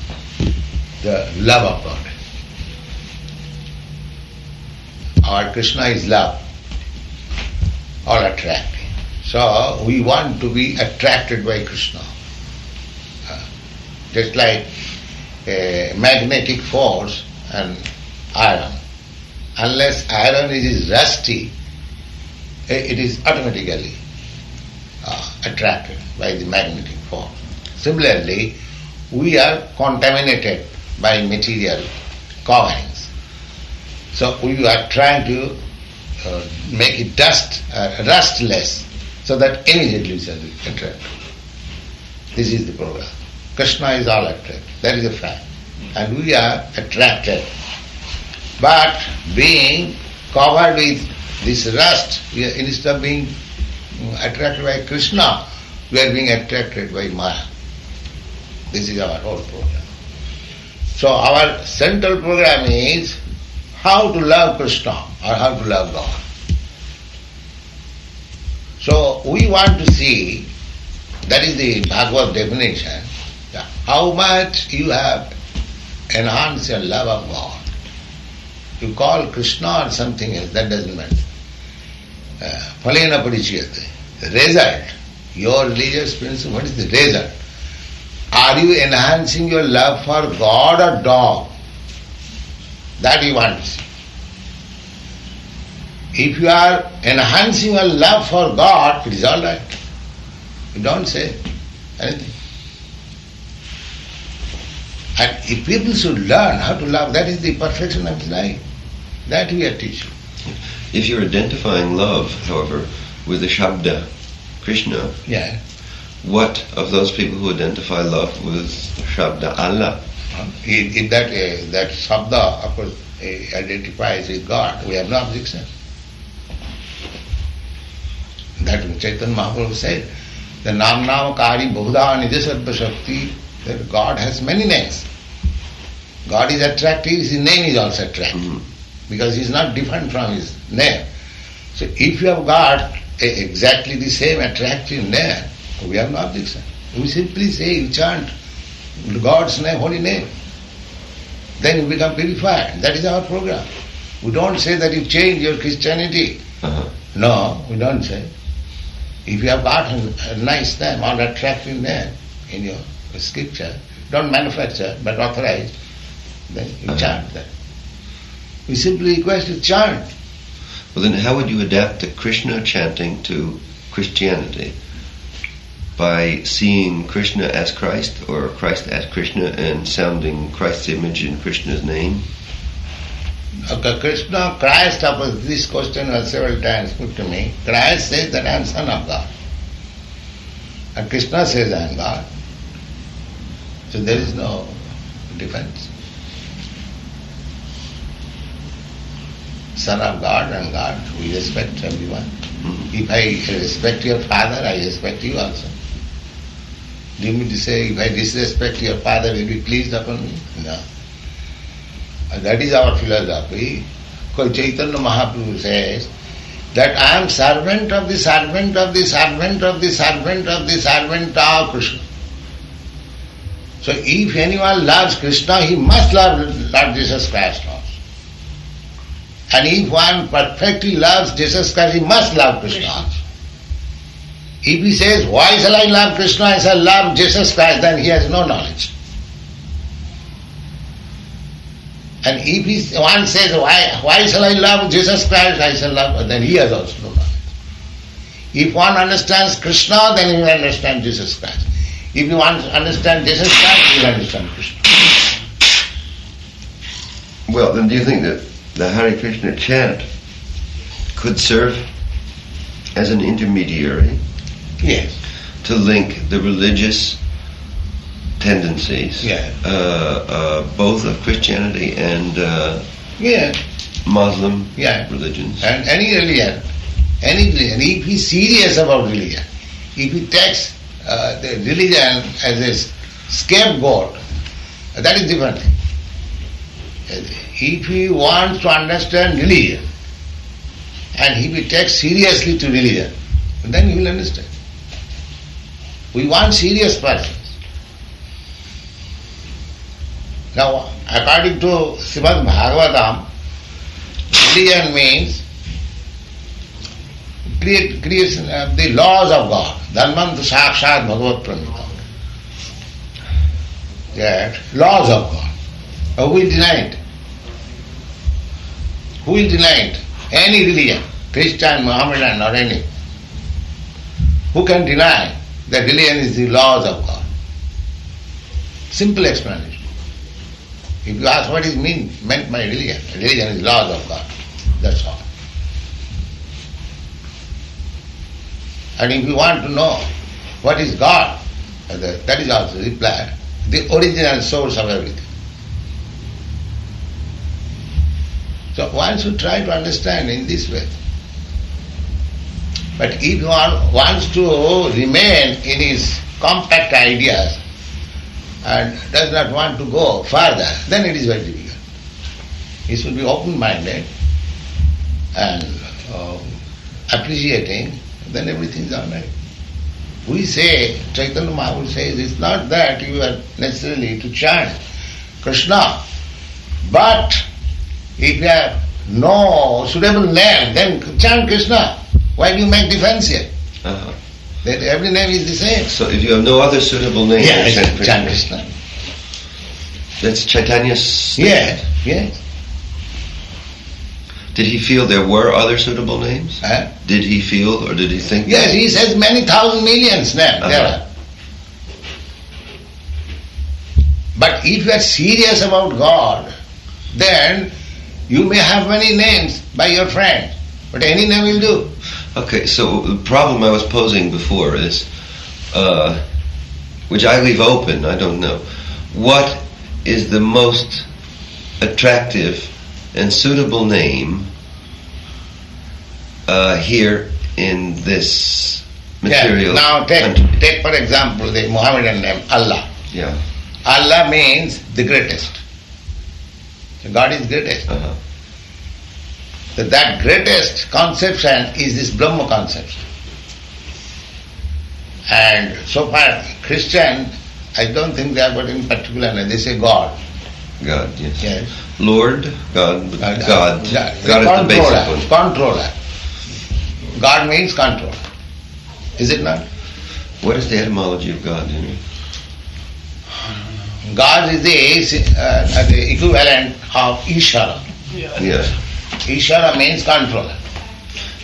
the love of God. Our Krishna is love, all attracting. So we want to be attracted by Krishna. Just like a magnetic force and iron. Unless iron is rusty, it is automatically attracted by the magnetic force. Similarly, we are contaminated by material coverings. So we are trying to make it rustless, so that immediately we shall be attracted. This is the program. Krishna is all attracted. That is a fact. And we are attracted. But being covered with this rust, instead of being attracted by Krishna, we are being attracted by Maya. This is our whole program. So our central program is how to love Krishna or how to love God. So we want to see, that is the Bhagavad definition, how much you have enhanced your love of God. You call Krishna or something else, that doesn't matter. Phalena parichyate. The result, your religious principle, what is the result? Are you enhancing your love for God or dog? That you want to see. If you are enhancing your love for God, it is all right. You don't say anything. And if people should learn how to love, that is the perfection of life. That we are teaching. If you're identifying love, however, with the Shabda, Krishna, what of those people who identify love with Shabda Allah? If that Sabda, of course, identifies with God, we have no objection. That Chaitanya Mahaprabhu said, the Nam-Namakari Bahuda Nija Sarva Shakti, that God has many names. God is attractive, his name is also attractive, because he is not different from his name. So if you have got exactly the same attractive name, we have no objection. We simply say, you chant God's name, holy name. Then you become purified. That is our program. We don't say that you change your Christianity. No, we don't say. If you have got a nice name or attractive name in your scripture, don't manufacture but authorize, then you chant that. We simply request you chant. Well, then how would you adapt the Krishna chanting to Christianity? By seeing Krishna as Christ, or Christ as Krishna, and sounding Christ's image in Krishna's name? Okay, Krishna, Christ, this question was several times put to me. Christ says that I am son of God. And Krishna says I am God. So there is no difference. Son of God and God, we respect everyone. If I respect your father, I respect you also. Do you mean to say, if I disrespect your father, will you be pleased upon me? No. And that is our philosophy. Because Chaitanya Mahaprabhu says that I am servant of the servant of the servant of the servant of the servant of Krishna. So if anyone loves Krishna, he must love Lord Jesus Christ also. And if one perfectly loves Jesus Christ, he must love Krishna also. If he says, why shall I love Krishna, I shall love Jesus Christ, then he has no knowledge. And if one says, why shall I love Jesus Christ, I shall love, then he has also no knowledge. If one understands Krishna, then he will understand Jesus Christ. If you want to understand Jesus Christ, he will understand Krishna. Well, then do you think that the Hare Krishna chant could serve as an intermediary? Yes. To link the religious tendencies, both of Christianity and Muslim religions. And any religion, if he is serious about religion, if he takes the religion as a scapegoat, that is different thing. If he wants to understand religion, and if he takes seriously to religion, then he will understand. We want serious persons. Now, according to Srimad Bhagavatam, religion means creation of the laws of God. Dharmam tu sakshat bhagavat pranita. That laws of God. Who will deny it? Who will deny it? Any religion, Christian, Mohammedan or any. Who can deny that religion is the laws of God? Simple explanation. If you ask what is meant by religion, religion is laws of God. That's all. And if you want to know what is God, that is also replied, the original source of everything. So one should try to understand in this way. But if one wants to remain in his compact ideas and does not want to go further, then it is very difficult. He should be open-minded and appreciating, then everything is all right. We say, Chaitanya Mahaprabhu says, it's not that you are necessarily to chant Krishna, but if you have no suitable name, then chant Krishna. Why do you make difference here? That every name is the same. So if you have no other suitable name, chant Krishna. That's Chaitanya's statement. Yes. Did he feel there were other suitable names? Did he feel or did he think? Yes, he says many thousand millions names there are. But if you are serious about God, then you may have many names by your friend, but any name will do. Okay, so the problem I was posing before is, which I leave open, I don't know. What is the most attractive and suitable name here in this material Now country? take for example the Mohammedan name, Allah. Yeah. Allah means the greatest. So God is greatest. Uh-huh. So that greatest conception is this Brahma conception. And so far Christian, I don't think they are got in particular name. They say God. God, yes. Yes. Lord, God, but God. God is the basic one. Controller. God means controller. Is it not? What is the etymology of God, do you know? God is the equivalent of Ishara. Yeah. Ishara means controller.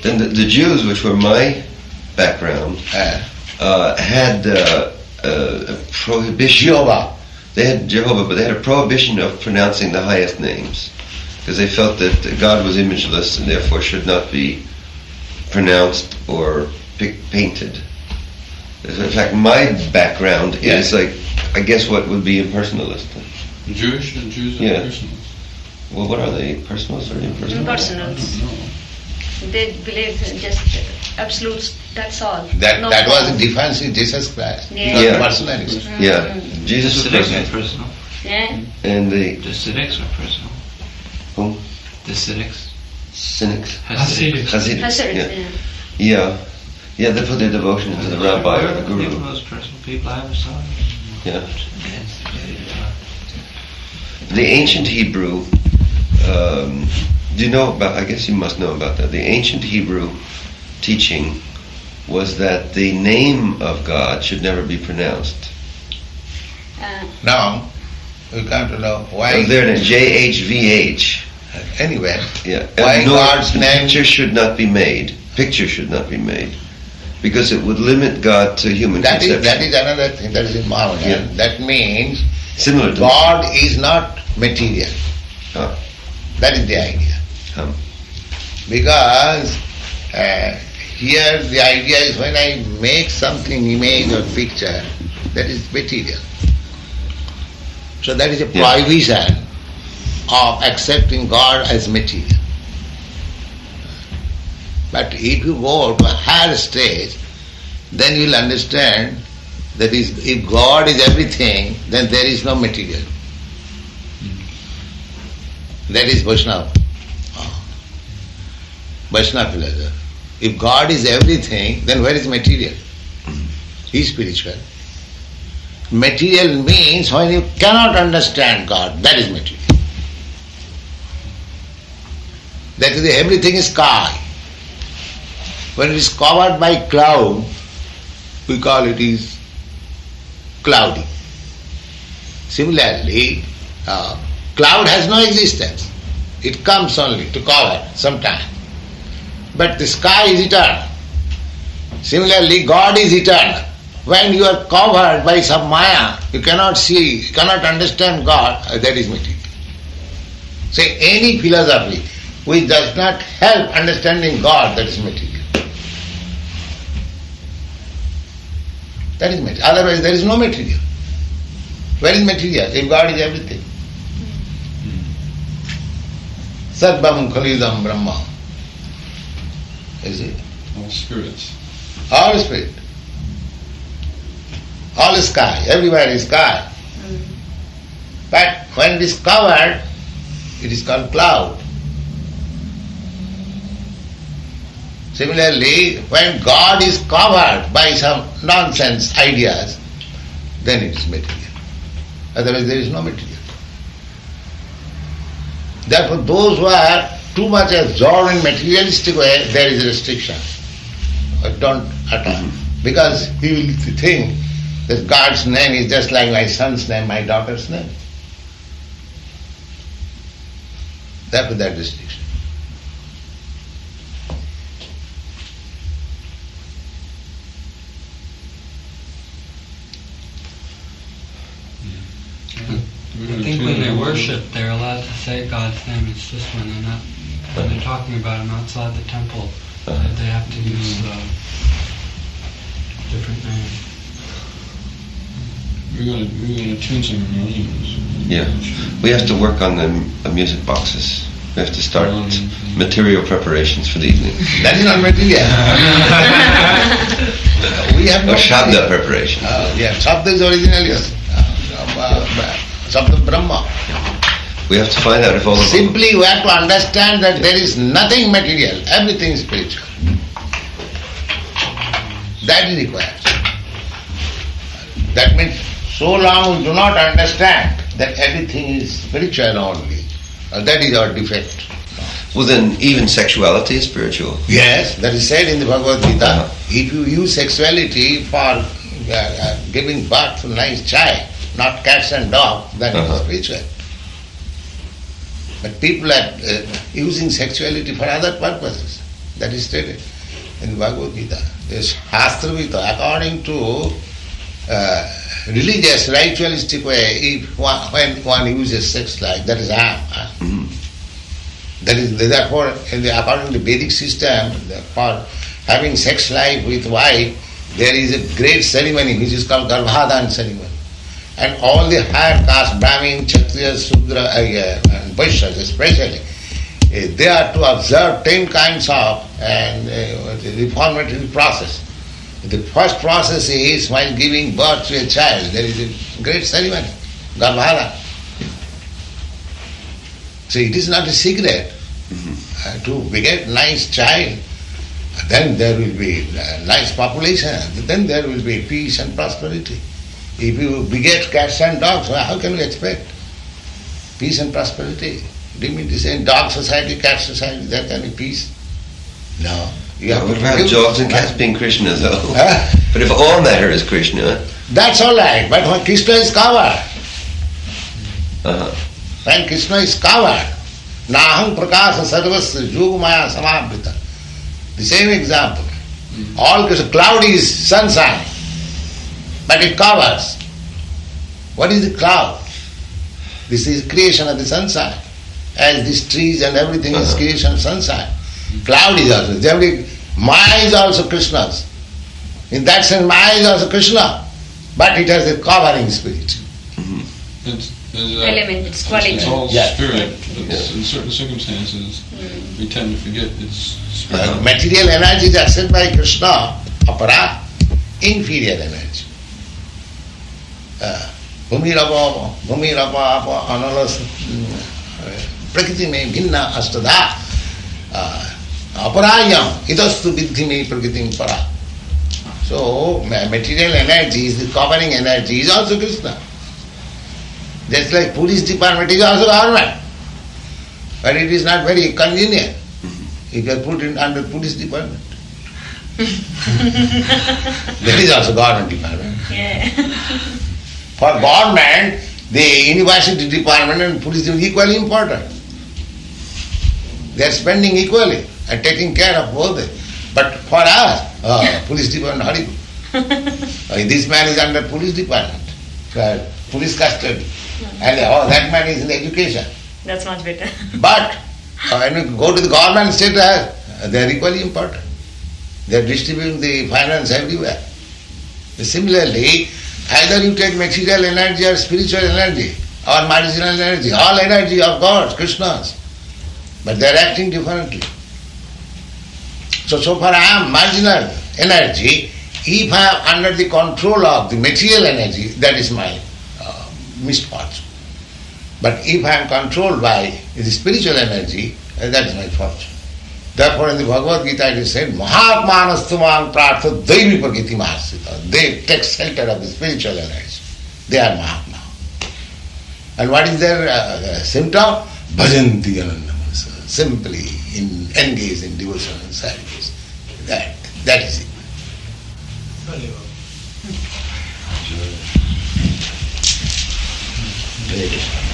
Then the Jews, which were my background, had a prohibition. Jehovah. They had Jehovah, but they had a prohibition of pronouncing the highest names, because they felt that God was imageless and therefore should not be pronounced or painted. In fact, my background is like, I guess what would be impersonalist. Jewish and Jews are Yeah. personals. Well, what are they? Personals or impersonal? Impersonals. They believe in just absolutes, that's all. That No was form. the difference with Jesus Christ. Yeah. Yeah. Personality. Yeah, Jesus was The Civics personal, are personal. Yeah. and the The Civics are personal. who? The Civics. Cynics, Hasidics. Hasidics. Hasidics, Yeah. yeah. Yeah, they put their devotion to the rabbi or the People, guru. most personal people I ever saw. Yeah. The ancient Hebrew, do you know about, I guess you must know about that. The ancient Hebrew teaching was that the name of God should never be pronounced. Now, we come to know why. It was there in JHVH. Anyway, Yeah. why God's name. Picture should not be made. Picture should not be made. Because it would limit God to human That conception. is another thing, that is in Mohammedan. Yeah. That means Similar to God is not material. Ah. That is the idea. Um, Because here the idea is when I make something, image or picture, that is material. So that is a Yeah. prohibition of accepting God as material. But if you go to a higher stage, then you will understand that if God is everything, then there is no material. That is Vaishnava. Vaishnava philosophy. If God is everything, then where is material? He is spiritual. Material means when you cannot understand God, that is material. That is, everything is sky. When it is covered by cloud, we call it is cloudy. Similarly, cloud has no existence. It comes only to cover sometime. But the sky is eternal. Similarly, God is eternal. When you are covered by some maya, you cannot see, you cannot understand God, that is material. Say any philosophy which does not help understanding God, that is material. That is material. Otherwise there is no material. Where is material? If God is everything. Sarvam Khalidam Brahma. Is it? All spirits. All spirit. All sky. Everywhere is sky. But when it is covered, it is called cloud. Similarly, when God is covered by some nonsense ideas, then it is material. Otherwise there is no material. Therefore those who are too much absorbed in materialistic way, there is a restriction. Don't at all. Because he will think that God's name is just like my son's name, my daughter's name. Therefore that restriction. I think when they worship, they're allowed to say God's name. It's just when they're not, when they're talking about Him outside the temple, that they have to use different names. We're going to tune some harmoniums. Yeah. We have to work on the music boxes. We have to start material preparations for the evening. That is not material. We have no Shabda preparation. Yeah, Shabda is original, yes. Shabda Brahma. We have to find out if all of Simply we have to understand that there is nothing material, everything is spiritual. That is required. That means so long we do not understand that everything is spiritual only, that is our defect. Well, then even sexuality is spiritual. Yes, that is said in the Bhagavad Gita. If you use sexuality for giving birth to a nice child, not cats and dogs, then it is spiritual. But people are using sexuality for other purposes. That is stated in the Bhagavad Gita. This Shastravita, according to religious, ritualistic way, when one uses sex life, that is harm. That is therefore, according to Vedic system, for having sex life with wife, there is a great ceremony which is called Garbhadan ceremony. And all the higher caste, Brahmin, Kshatriya, Sudra, and Vaishyas especially, they are to observe 10 kinds of reformatory process. The first process is while giving birth to a child, there is a great ceremony, Garbhadan. So it is not a secret to beget nice child, then there will be a nice population, then there will be peace and prosperity. If you beget cats and dogs, how can you expect peace and prosperity? Do you mean to say in dog society, cat society, there can be peace? No. You have What to about give- dogs and cats being Krishna, though? Huh? But if all matter is Krishna, That's all right, but when Krishna is covered, uh-huh. when Krishna is covered, Naham prakasa sarvasya yogamaya samavrita. The same example. All cloud is sunshine, but it covers. What is the cloud? This is creation of the sunshine. As these trees and everything is creation of sunshine. Cloud is also. Maya is also Krishna's. In that sense, Maya is also Krishna, but it has a covering spirit. Element, it's quality. It's all Yeah. spirit, but in certain circumstances, we tend to forget it's spirit. Material energy is accepted by Krishna, apara, inferior energy. Bhumirapa, analas, prakriti me bhinna astada, aparayam, itastu vidhi me prakriti para. So, material energy is the covering energy, is also Krishna. Just like police department is also government. But it is not very convenient if you are put in under police department. That is also government department. Yeah. For government, the university department and police department are equally important. They are spending equally and taking care of both. But for us, police department, how do you? This man is under police department, police custody, and that man is in education. That's much better. But when you go to the government sector, they are equally important. They are distributing the finance everywhere. Similarly, either you take material energy or spiritual energy or marginal energy, all energy of God, Krishna's, but they are acting differently. So far I am marginal energy. If I am under the control of the material energy, that is my misfortune. But if I am controlled by the spiritual energy, that is my fortune. Therefore in the Bhagavad Gita it is said, Mahatmanastumam prartha daivi prakiti mahasita. They take shelter of the spiritual energy. They are Mahatma. And what is their symptom? Bhajanti anandamasa. Simply engage in devotion and service. That is it. Very good.